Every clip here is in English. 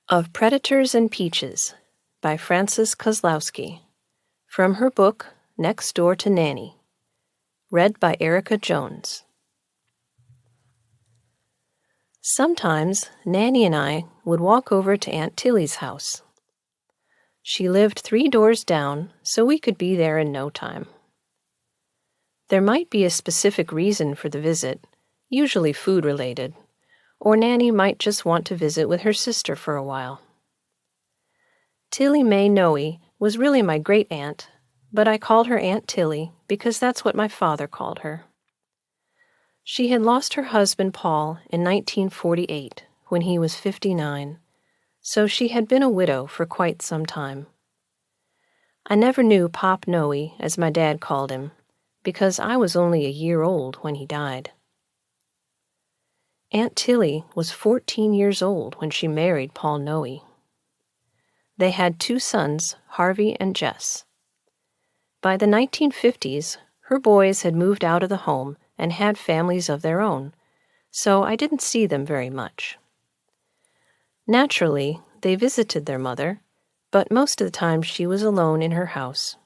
Of Predators and Peaches by Frances Kozlowski, from her book Next Door to Nanny, read by Erica Jones. Sometimes Nanny and I would walk over to Aunt Tilly's house. She lived 3 doors down, so we could be there in no time. There might be a specific reason for the visit, usually food-related, or Nanny might just want to visit with her sister for a while. Tilly Mae Noe was really my great-aunt, but I called her Aunt Tilly because that's what my father called her. She had lost her husband Paul in 1948 when he was 59, so she had been a widow for quite some time. I never knew Pop Noe, as my dad called him, because I was only a year old when he died. Aunt Tilly was 14 years old when she married Paul Noe. They had 2 sons, Harvey and Jess. By the 1950s, her boys had moved out of the home and had families of their own, so I didn't see them very much. Naturally, they visited their mother, but most of the time she was alone in her house.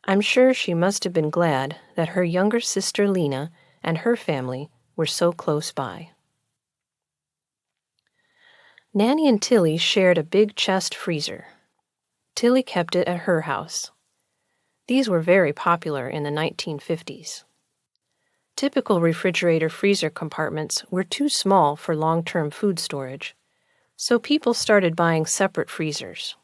I'm sure she must have been glad that her younger sister Lena and her family were so close by. Nanny and Tilly shared a big chest freezer. Tilly kept it at her house. These were very popular in the 1950s. Typical refrigerator-freezer compartments were too small for long-term food storage, so people started buying separate freezers.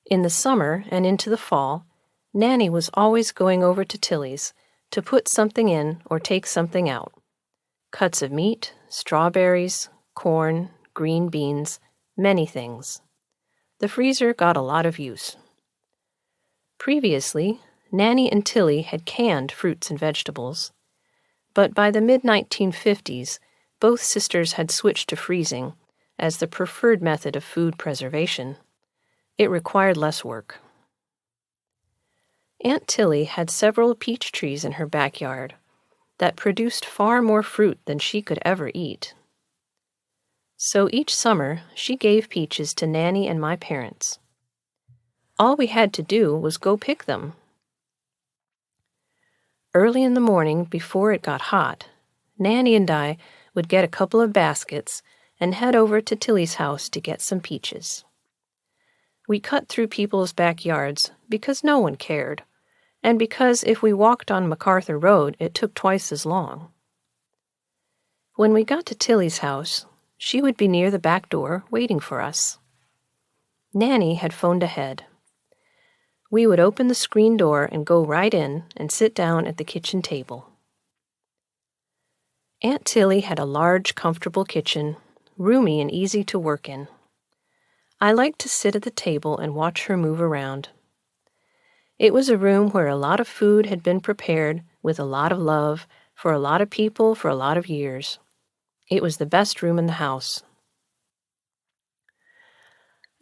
In the summer and into the fall, Nanny was always going over to Tilly's to put something in or take something out. Cuts of meat, strawberries, corn, green beans, many things. The freezer got a lot of use. Previously, Nanny and Tilly had canned fruits and vegetables, but by the mid-1950s, both sisters had switched to freezing as the preferred method of food preservation. It required less work. Aunt Tilly had several peach trees in her backyard that produced far more fruit than she could ever eat. So each summer, she gave peaches to Nanny and my parents. All we had to do was go pick them. Early in the morning, before it got hot, Nanny and I would get a couple of baskets and head over to Tilly's house to get some peaches. We cut through people's backyards because no one cared, and because if we walked on MacArthur Road, it took twice as long. When we got to Tilly's house, she would be near the back door waiting for us. Nanny had phoned ahead. We would open the screen door and go right in and sit down at the kitchen table. Aunt Tilly had a large, comfortable kitchen, roomy and easy to work in. I liked to sit at the table and watch her move around. It was a room where a lot of food had been prepared with a lot of love for a lot of people for a lot of years. It was the best room in the house.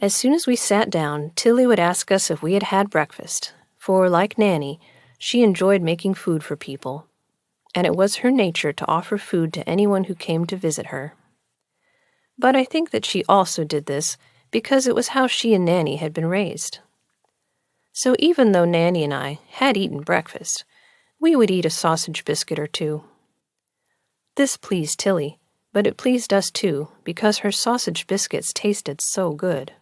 As soon as we sat down, Tilly would ask us if we had had breakfast, for, like Nanny, she enjoyed making food for people, and it was her nature to offer food to anyone who came to visit her. But I think that she also did this because it was how she and Nanny had been raised. So even though Nanny and I had eaten breakfast, we would eat a sausage biscuit or 2. This pleased Tilly, but it pleased us too because her sausage biscuits tasted so good.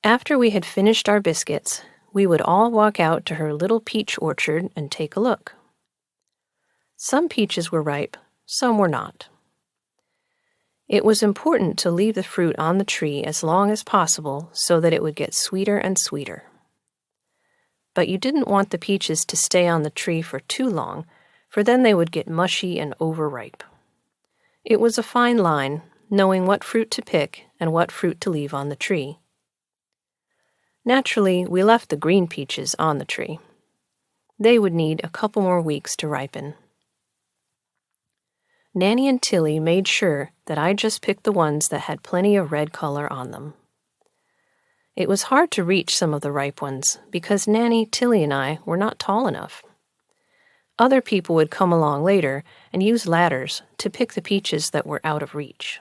After we had finished our biscuits, we would all walk out to her little peach orchard and take a look. Some peaches were ripe, some were not. It was important to leave the fruit on the tree as long as possible so that it would get sweeter and sweeter. But you didn't want the peaches to stay on the tree for too long, for then they would get mushy and overripe. It was a fine line, knowing what fruit to pick and what fruit to leave on the tree. Naturally, we left the green peaches on the tree. They would need a couple more weeks to ripen. Nanny and Tilly made sure that I just picked the ones that had plenty of red color on them. It was hard to reach some of the ripe ones because Nanny, Tilly, and I were not tall enough. Other people would come along later and use ladders to pick the peaches that were out of reach.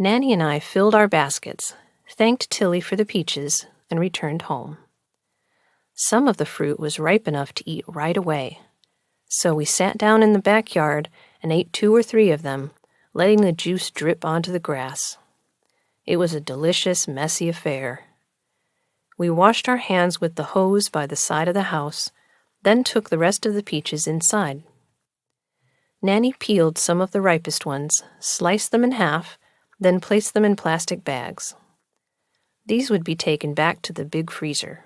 Nanny and I filled our baskets, thanked Tilly for the peaches, and returned home. Some of the fruit was ripe enough to eat right away, so we sat down in the backyard and ate 2 or 3 of them, letting the juice drip onto the grass. It was a delicious, messy affair. We washed our hands with the hose by the side of the house, then took the rest of the peaches inside. Nanny peeled some of the ripest ones, sliced them in half, then placed them in plastic bags. These would be taken back to the big freezer.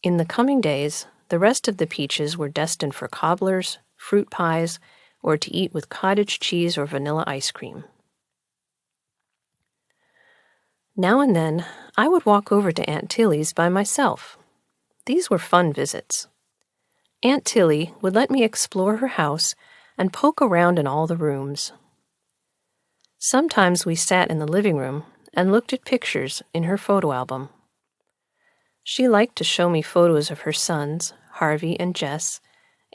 In the coming days, the rest of the peaches were destined for cobblers, fruit pies, or to eat with cottage cheese or vanilla ice cream. Now and then, I would walk over to Aunt Tilly's by myself. These were fun visits. Aunt Tilly would let me explore her house and poke around in all the rooms. Sometimes we sat in the living room and looked at pictures in her photo album. She liked to show me photos of her sons, Harvey and Jess,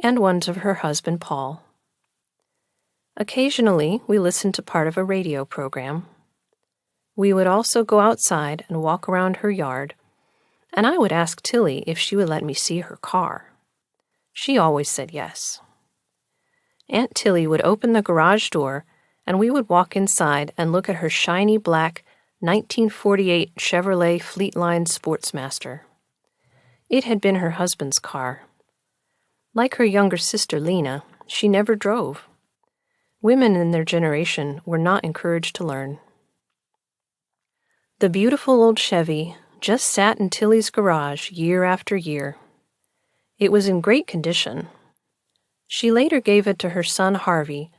and ones of her husband, Paul. Occasionally, we listened to part of a radio program. We would also go outside and walk around her yard, and I would ask Tilly if she would let me see her car. She always said yes. Aunt Tilly would open the garage door, and we would walk inside and look at her shiny black 1948 Chevrolet Fleetline Sportsmaster. It had been her husband's car. Like her younger sister Lena, she never drove. Women in their generation were not encouraged to learn. The beautiful old Chevy just sat in Tilly's garage year after year. It was in great condition. She later gave it to her son Harvey,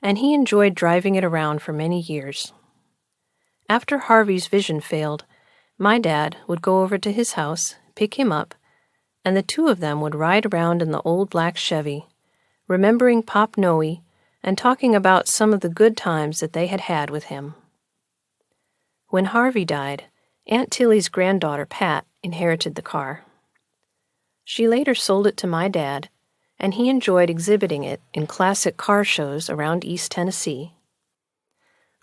and he enjoyed driving it around for many years. After Harvey's vision failed, my dad would go over to his house, pick him up, and the 2 of them would ride around in the old black Chevy, remembering Pop Noe and talking about some of the good times that they had had with him. When Harvey died, Aunt Tilly's granddaughter, Pat, inherited the car. She later sold it to my dad, and he enjoyed exhibiting it in classic car shows around East Tennessee.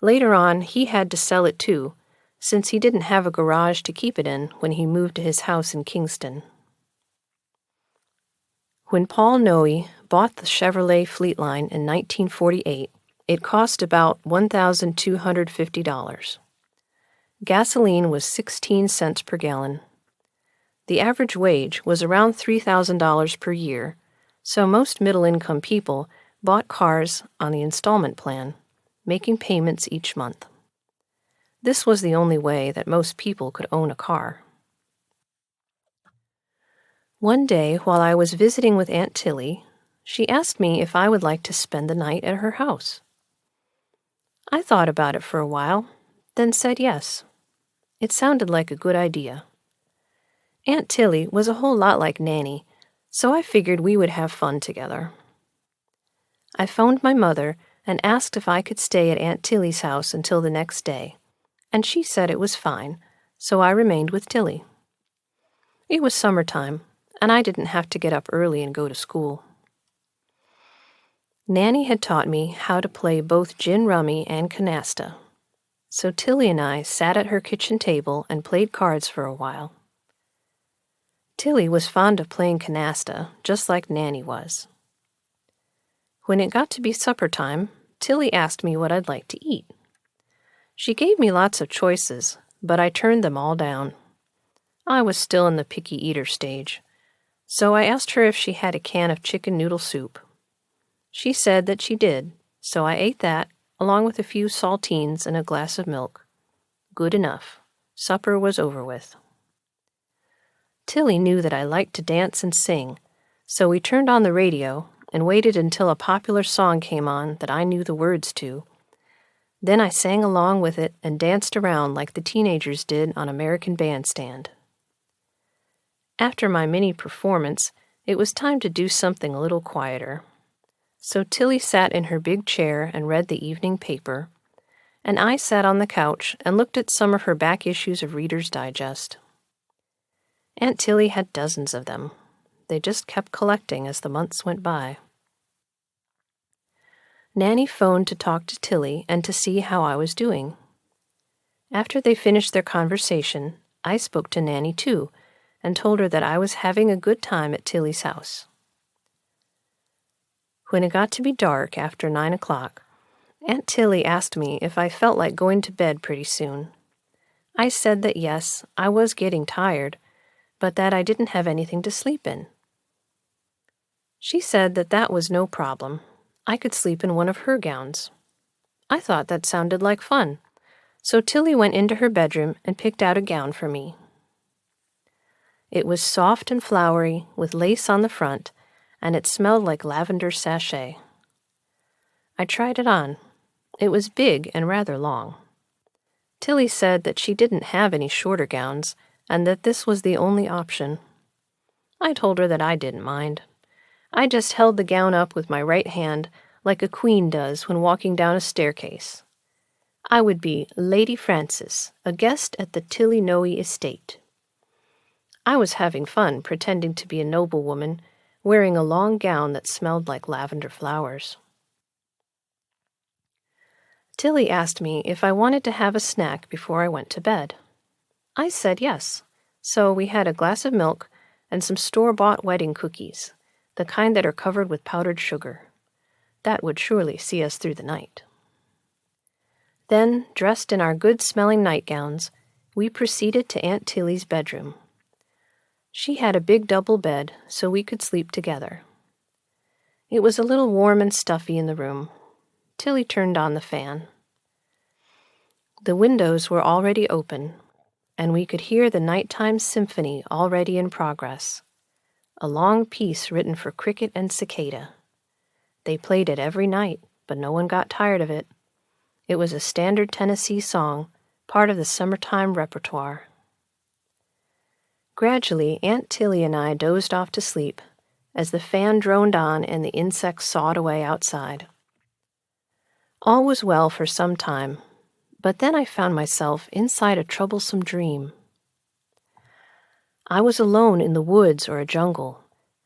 Later on, he had to sell it too, since he didn't have a garage to keep it in when he moved to his house in Kingston. When Paul Noe bought the Chevrolet Fleetline in 1948, it cost about $1,250. Gasoline was 16 cents per gallon. The average wage was around $3,000 per year, so most middle-income people bought cars on the installment plan, making payments each month. This was the only way that most people could own a car. One day, while I was visiting with Aunt Tilly, she asked me if I would like to spend the night at her house. I thought about it for a while, then said yes. It sounded like a good idea. Aunt Tilly was a whole lot like Nanny, so I figured we would have fun together. I phoned my mother and asked if I could stay at Aunt Tilly's house until the next day, and she said it was fine, so I remained with Tilly. It was summertime, and I didn't have to get up early and go to school. Nanny had taught me how to play both gin rummy and canasta, so Tilly and I sat at her kitchen table and played cards for a while. Tilly was fond of playing canasta, just like Nanny was. When it got to be supper time, Tilly asked me what I'd like to eat. She gave me lots of choices, but I turned them all down. I was still in the picky eater stage, so I asked her if she had a can of chicken noodle soup. She said that she did, so I ate that, along with a few saltines and a glass of milk. Good enough. Supper was over with. Tilly knew that I liked to dance and sing, so we turned on the radio and waited until a popular song came on that I knew the words to. Then I sang along with it and danced around like the teenagers did on American Bandstand. After my mini performance, it was time to do something a little quieter. So Tilly sat in her big chair and read the evening paper, and I sat on the couch and looked at some of her back issues of Reader's Digest. Aunt Tilly had dozens of them. They just kept collecting as the months went by. Nanny phoned to talk to Tilly and to see how I was doing. After they finished their conversation, I spoke to Nanny too, and told her that I was having a good time at Tilly's house. When it got to be dark after 9 o'clock, Aunt Tilly asked me if I felt like going to bed pretty soon. I said that yes, I was getting tired, but that I didn't have anything to sleep in. She said that that was no problem. I could sleep in one of her gowns. I thought that sounded like fun, so Tilly went into her bedroom and picked out a gown for me. It was soft and flowery, with lace on the front, and it smelled like lavender sachet. I tried it on. It was big and rather long. Tilly said that she didn't have any shorter gowns, and that this was the only option. I told her that I didn't mind. I just held the gown up with my right hand, like a queen does when walking down a staircase. I would be Lady Frances, a guest at the Tilly Noe estate. I was having fun pretending to be a noblewoman, wearing a long gown that smelled like lavender flowers. Tilly asked me if I wanted to have a snack before I went to bed. I said yes, so we had a glass of milk and some store-bought wedding cookies, the kind that are covered with powdered sugar. That would surely see us through the night. Then, dressed in our good-smelling nightgowns, we proceeded to Aunt Tilly's bedroom. She had a big double bed, so we could sleep together. It was a little warm and stuffy in the room. Tilly turned on the fan. The windows were already open, and we could hear the nighttime symphony already in progress, a long piece written for cricket and cicada. They played it every night, but no one got tired of it. It was a standard Tennessee song, part of the summertime repertoire. Gradually, Aunt Tilly and I dozed off to sleep as the fan droned on and the insects sawed away outside. All was well for some time, but then I found myself inside a troublesome dream. I was alone in the woods or a jungle,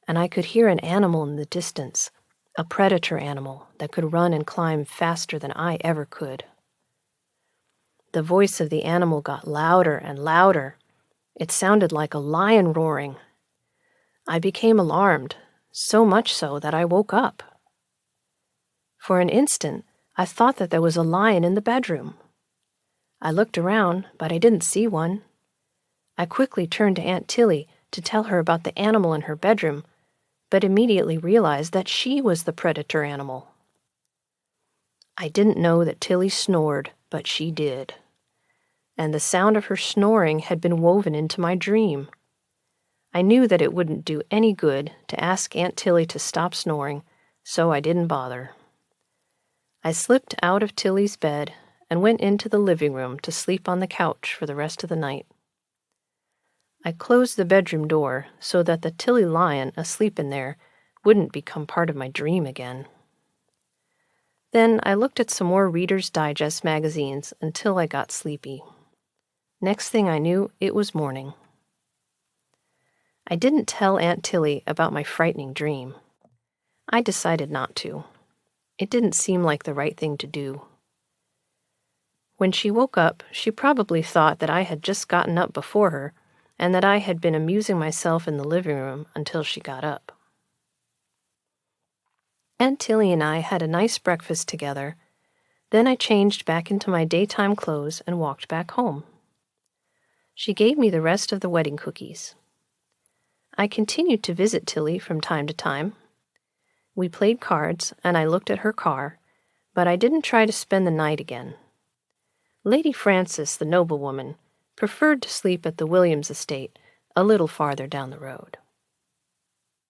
and I could hear an animal in the distance, a predator animal that could run and climb faster than I ever could. The voice of the animal got louder and louder. It sounded like a lion roaring. I became alarmed, so much so that I woke up. For an instant, I thought that there was a lion in the bedroom. I looked around, but I didn't see one. I quickly turned to Aunt Tilly to tell her about the animal in her bedroom, but immediately realized that she was the predator animal. I didn't know that Tilly snored, but she did. And the sound of her snoring had been woven into my dream. I knew that it wouldn't do any good to ask Aunt Tilly to stop snoring, so I didn't bother. I slipped out of Tilly's bed and went into the living room to sleep on the couch for the rest of the night. I closed the bedroom door so that the Tilly lion asleep in there wouldn't become part of my dream again. Then I looked at some more Reader's Digest magazines until I got sleepy. Next thing I knew, it was morning. I didn't tell Aunt Tilly about my frightening dream. I decided not to. It didn't seem like the right thing to do. When she woke up, she probably thought that I had just gotten up before her and that I had been amusing myself in the living room until she got up. Aunt Tilly and I had a nice breakfast together. Then I changed back into my daytime clothes and walked back home. She gave me the rest of the wedding cookies. I continued to visit Tilly from time to time. We played cards, and I looked at her car, but I didn't try to spend the night again. Lady Frances, the noblewoman, preferred to sleep at the Williams estate, a little farther down the road.